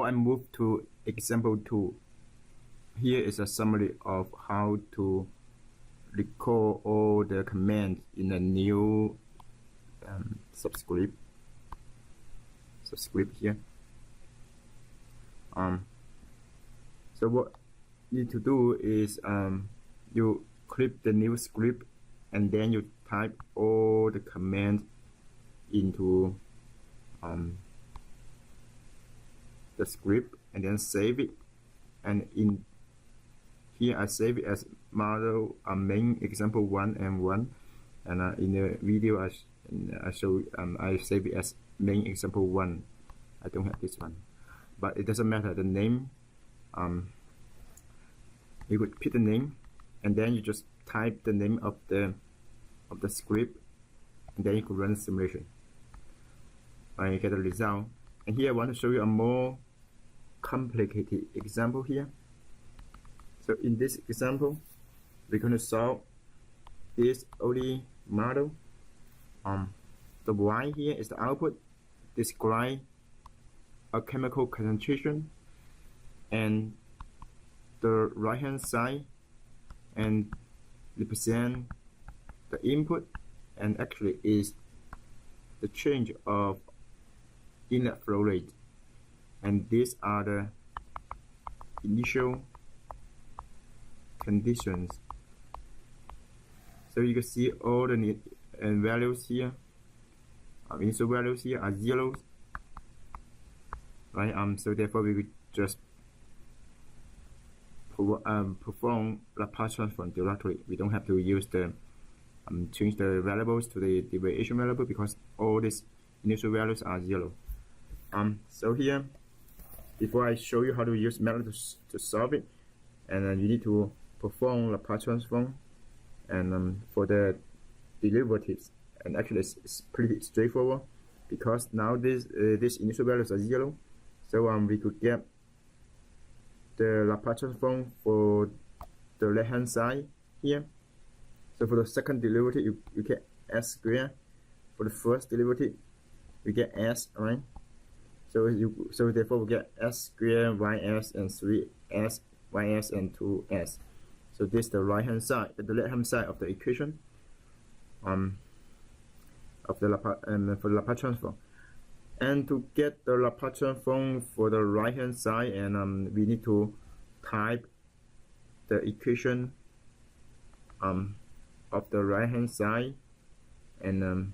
I move to example 2, here is a summary of how to record all the commands in a new subscript here. So what you need to do is you click the new script and then you type all the commands into the script and then save it. And in here I save it as model main example 1 and 1, and in the video I show I save it as main example 1. I don't have this one, but it doesn't matter the name. You would pick the name and then you just type the name of the script, and then you could run the simulation and you get the result. And here I want to show you a more complicated example here. So in this example, we're going to solve this only model. The Y here is the output, describe a chemical concentration, and the right hand side and represent the input, and actually is the change of inlet flow rate, and these are the initial conditions. So you can see all the values here, initial values here are zeros, right? So therefore we could just perform Laplace transform directly. We don't have to use the change the variables to the deviation variable, because all these initial values are 0. So here, before I show you how to use MATLAB to solve it, and you need to perform Laplace transform, and for the derivatives, and actually it's pretty straightforward, because now these initial values are 0. So we could get the Laplace transform for the left hand side here. So for the second derivative, you get s squared. For the first derivative, we get s, right? So therefore we get s squared ys and 3s ys and 2s. So this is the right hand side, the left hand side of the equation of the Laplace for the Laplace transform. And to get the Laplace transform for the right hand side, and we need to type the equation of the right hand side. And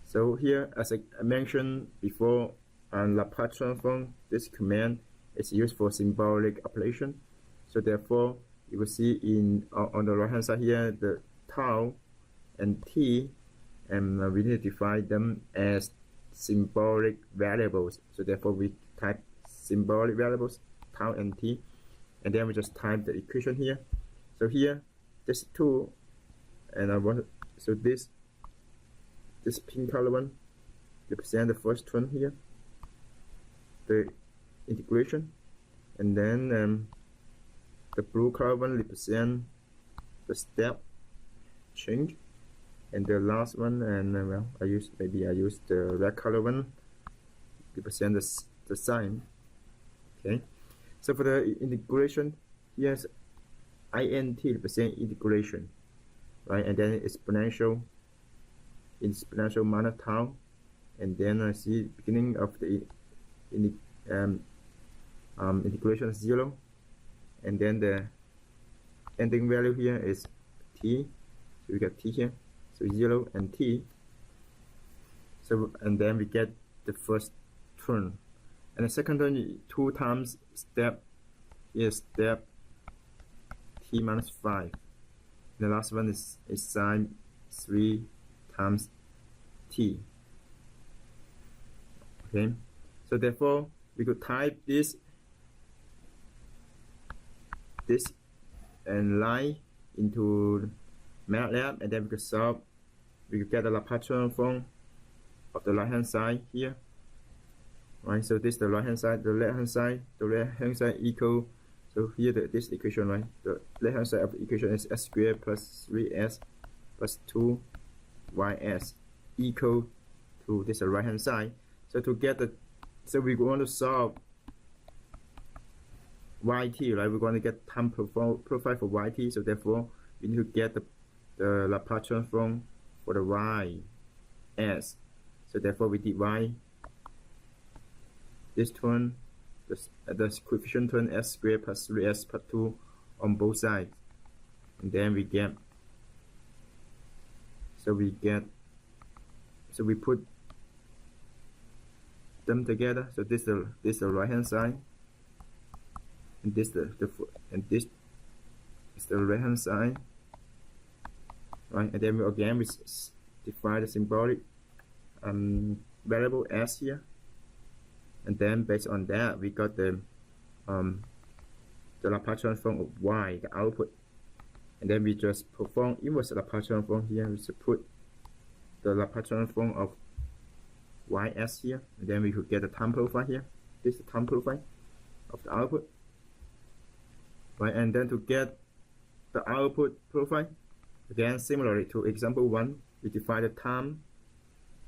so here, as I mentioned before, Laplace transform, this command is used for symbolic operation. So therefore you will see in on the right hand side here the tau and t, and we need to define them as symbolic variables. So therefore we type symbolic variables tau and t, and then we just type the equation here. So here this 2, and I want, so this pink color one represent the first one here, the integration, and then the blue color one represent the step change, and the last one, and well, I use the red color one represent the sign. Okay, so for the integration, here's int represent integration, right? And then exponential minus tau, and then I see beginning of the integration is 0, and then the ending value here is t. So we got t here, so 0 and t. So and then we get the first term, and the second term 2 times step is step t minus 5. The last one is sine 3 times t. Okay, so therefore we could type this and line into MATLAB, and then we could solve. We could get the Laplace transform of the right hand side here, right? So this is the right hand side, the left hand side, equal. So here this equation, right? The left hand side of the equation is s squared plus 3s plus 2ys equal to this right hand side. So to get the, so we want to solve yt, right? We're going to get time profile for yt, so therefore we need to get the Laplace transform for the y s. So therefore we divide this term, the coefficient term s squared plus 3s plus 2 on both sides, and then we get, so we put them together. So this is the right hand side, and this is the right hand side, right? And then we define the symbolic variable s here, and then based on that we got the Laplace transform of y, the output, and then we just perform inverse Laplace transform here. We should put the Laplace transform of ys here, and then we could get the time profile here. This is the time profile of the output, right? And then to get the output profile, again similarly to example 1, we define the time.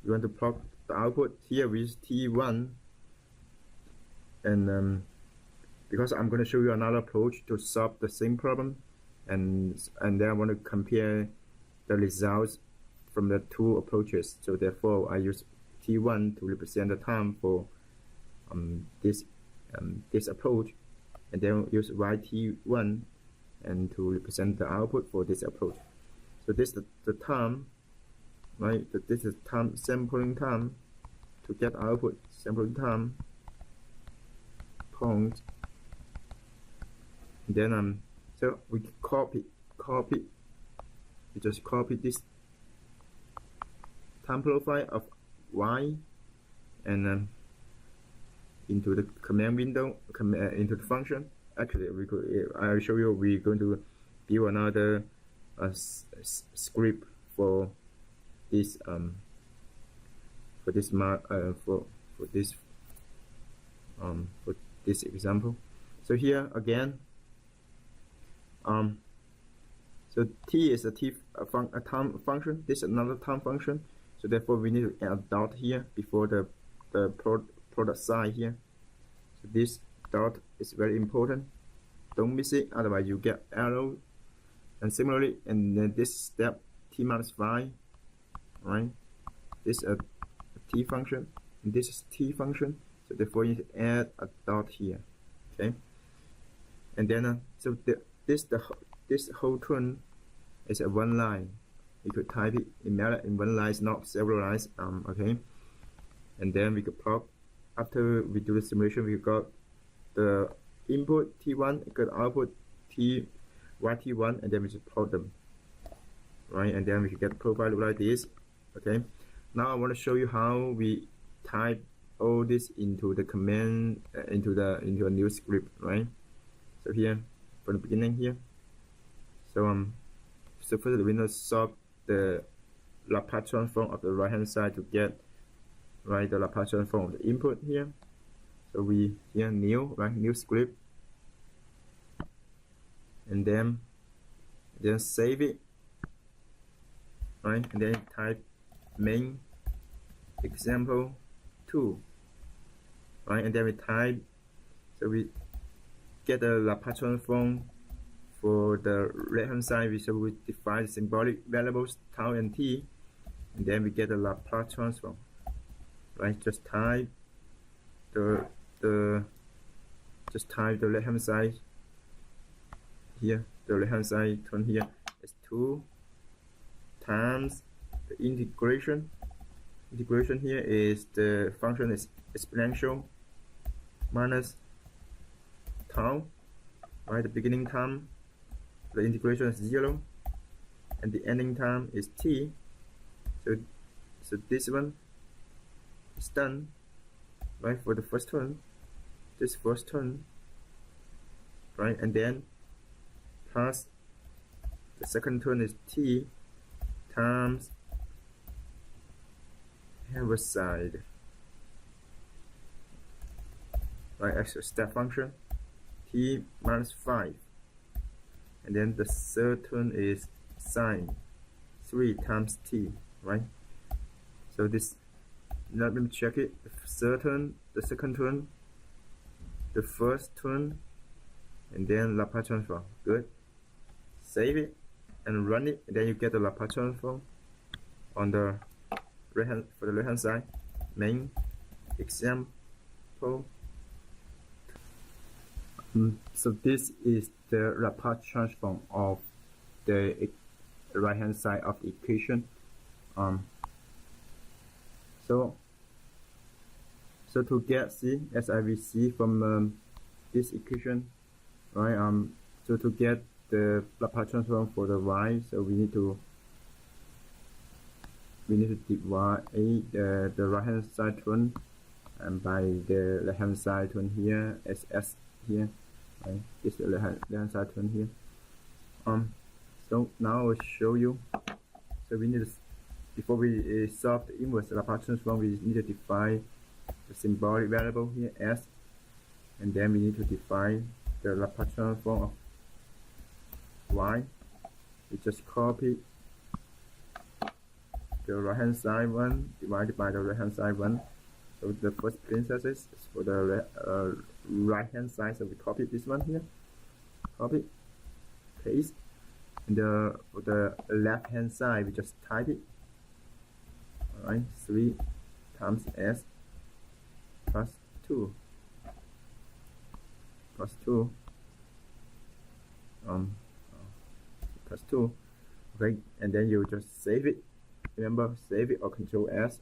We want to plot the output here with t1, and because I'm going to show you another approach to solve the same problem, and then I want to compare the results from the two approaches. So therefore I use t1 to represent the time for this approach, and then use yt1 and to represent the output for this approach. So this is the time, right? This is time, sampling time to get output, sampling time point, and then so we copy we just copy this time profile of y, and into the command window, into the function. Actually, I'll show you. We're going to build another script for this for this example. So here again, so t is a time function. This is another time function. So therefore we need to add a dot here before the product sign here. So this dot is very important. Don't miss it, otherwise you get error. And similarly, in this step t minus 5, right? This is a t function, and this is t function. So therefore you need to add a dot here, okay? And then so this whole term is a one line. You could type it in one line, not several lines, okay? And then we could plot. After we do the simulation, we got the input t1, got output yt1, and then we just plot them, right? And then we can get the profile look like this, okay? Now I want to show you how we type all this into the command, into a new script, right? So here, from the beginning here, so first we will solve the Laplace transform of the right hand side to get, right, the Laplace transform of the input here. So we here new, right, new script, and then save it, right, and then type main example 2, right, and then we type, so we get the Laplace transform for the right hand side. So we define symbolic variables tau and t, and then we get the Laplace transform, right? Just type the right hand side here. The right hand side term here is 2 times the integration. Integration here is the function is exponential minus tau, right? The beginning time, the integration is 0, and the ending time is t. So this one is done, right, for the first term, this first term, right, and then plus the second term is t times hand side, right, as a step function, t minus 5, and then the third term is sine 3 times t, right? So this, let me check it. The third term, the second term, the first term, and then Laplace transform. Good. Save it and run it, and then you get the Laplace transform on the right hand, for the right hand side. Main example. So this is the Laplace transform of the right hand side of the equation. So to get C, as I will see from this equation, right? So to get the Laplace transform for the y, so we need to divide the right hand side term and by the left hand side term here as s here, right? This is the left hand side term here. So now I'll show you. So we need to, before we solve the inverse Laplace transform, we need to define the symbolic variable here s, and then we need to define the Laplace transform of y. We just copy the right hand side one divided by the right hand side one. So the first parenthesis is for the right hand side, so we copy this one here, copy, paste, and for the left hand side we just type it. Alright, 3 times s plus 2 plus 2 plus 2. Okay, and then you just save it. Remember, save it or Control S,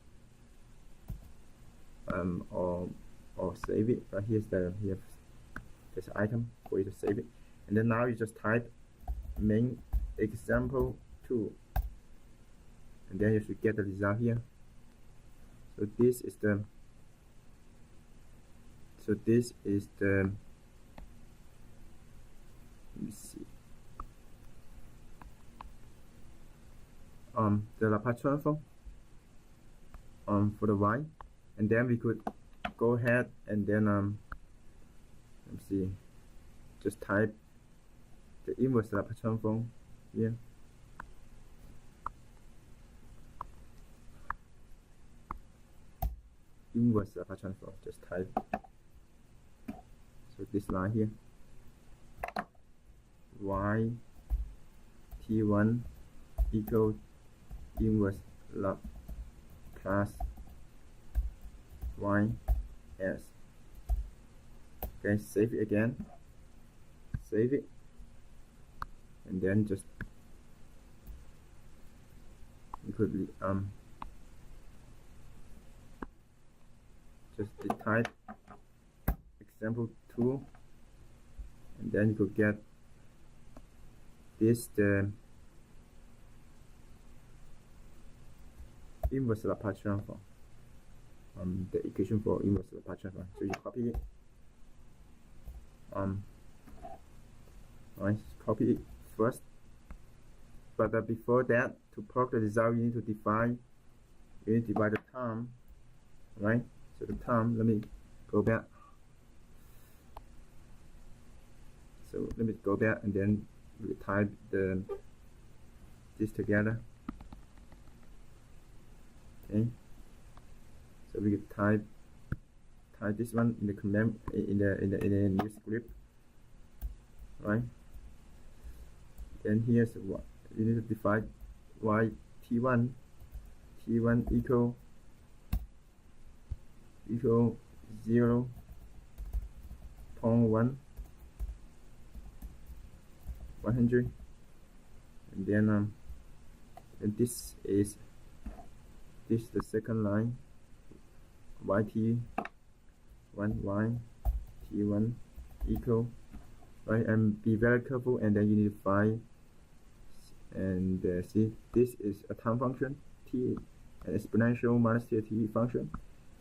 or save it. But here's this item for you to save it. And then now you just type main example 2, and then you should get the result here. So this is the let me see. The Laplace transform for the y, and then we could go ahead and then let me see, just type the inverse Laplace transform here. Inverse Laplace transform, just type. So this line here, y t1 equals inverse Laplace y s. Okay, save it again, save it, and then just you could just type example 2, and then you could get this, the inverse Laplace transform, the equation for inverse Laplace transform. So you copy it, right, copy it first, but before that, to plot the result, you need to divide the term, right? So the term, let me go back. So let me go back, and then we type this together. Okay. So we could type this one in the command in the new script, right? Then here's what you need to define y t1 equal 0.1 100, and then and this is the second line, yt1 t1 equal, right? And be very careful, and then you need to find and see, this is a time function, t, an exponential minus t function,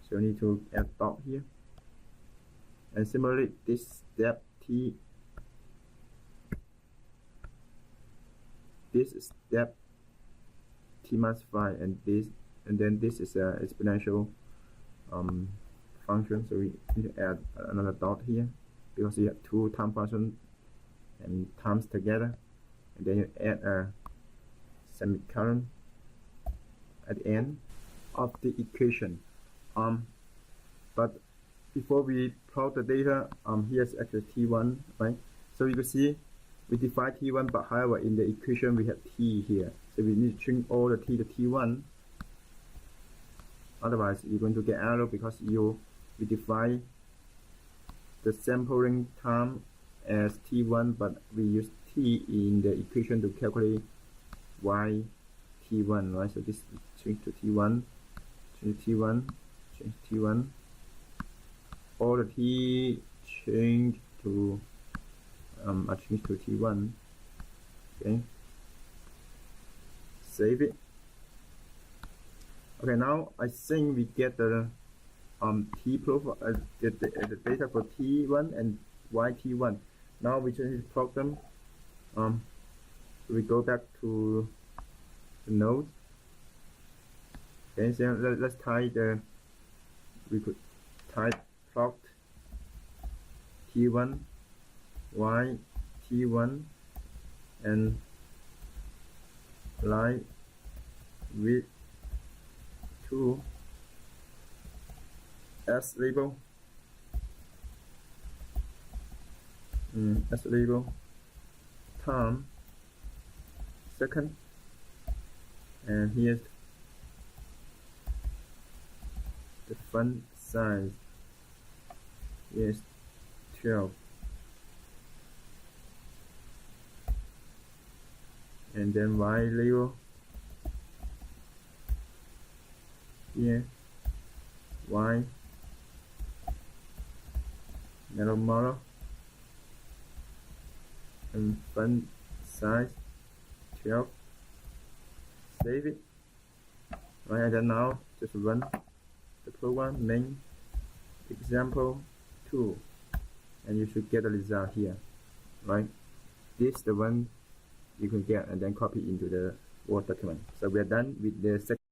so you need to add dot here. And similarly, this step t, this is step t minus 5, and then this is an exponential function, so we need to add another dot here, because you have two time functions and times together, and then you add a semicolon at the end of the equation. But before we plot the data, here's actually t1, right? So you can see we define T1, but however in the equation we have T here. So we need to change all the T to T1. Otherwise you're going to get error because we define the sampling time as T1, but we use T in the equation to calculate Y T1, right? So this change to T1, change to T1, change to T1. All the T change to I change to T1. Okay. Save it. Okay, now I think we get the T profile, the data for T1 and YT1. Now we just plug them. We go back to the node. Okay, so let's type we could type plot T1, YT1, and line with 2 as label. As label time second, and here's the font size is 12, and then Y label here, Y yellow model, and font size 12. Save it. Right, and then now just run the program main example 2, and you should get the result here. Right, this is the one you can get and then copy into the Word document. So we are done with the second